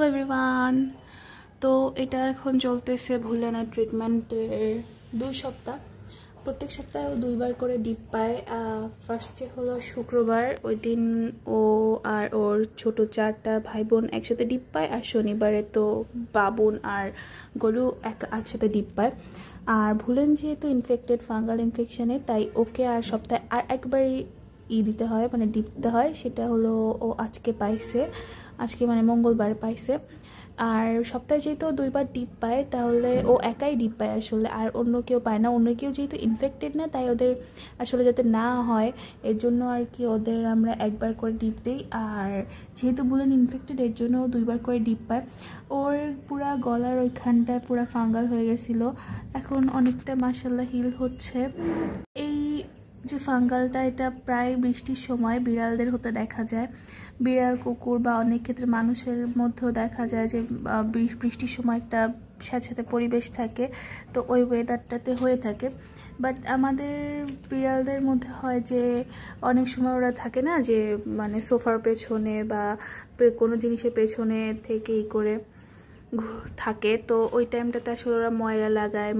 Everyone. তো এটা এখন চলতেছে ভুলেনা ট্রিটমেন্টের 2 সপ্তাহ। প্রত্যেক সপ্তাহে 2বার করে ডিপ পায়। ফার্স্টে হলো শুক্রবার, ওই দিন ও আর ওর ছোট 4টা ভাই বোন একসাথে ডিপ পায়। আর শনিবারে তো বাবুন আর গলু একসাথে ডিপ পায়। আর ভুলেন যেহেতু ইনফেক্টেড ফাঙ্গাল ইনফেকশনে, তাই ওকে আর সপ্তাহে আর একবারই দিতে হয়, মানে ডিপ দিতে হয়। সেটা হলো ও আজকে পাইছে, আজকে মানে মঙ্গলবার পাইছে। আর সপ্তাহে যেহেতু 2বার ডিপ পায়, তাহলে ও একাই ডিপ পায় আসলে, আর অন্য কেউ পায় না। অন্য কেউ যেহেতু ইনফেক্টেড না, তাই ওদের আসলে যাতে না হয় এর জন্য আর কি ওদের আমরা একবার করে ডিপ দিই। আর যেহেতু বলেন ইনফেক্টেড, এর জন্য ও 2বার করে ডিপ পায়। ওর পুরা গলার ওইখানটায় পুরা ফাঙ্গাল হয়ে গেছিলো, এখন অনেকটা মাশাআল্লাহ হিল হচ্ছে। এই যে ফাঙ্গালটা, এটা প্রায় বৃষ্টির সময় বিড়ালদের হতে দেখা যায়। বিড়াল, কুকুর বা অনেক ক্ষেত্রে মানুষের মধ্যেও দেখা যায় যে বৃষ্টির সময় একটা স্যাঁতস্যাঁতে পরিবেশ থাকে, তো ওই ওয়েদারটাতে হয়ে থাকে। বাট আমাদের বিড়ালদের মধ্যে হয় যে অনেক সময় ওরা থাকে না যে মানে সোফার পেছনে বা কোনো জিনিসের পেছনে থেকে করে থাকে, তো ওই টাইমটাতে আসলে ওরা ময়লা লাগায়।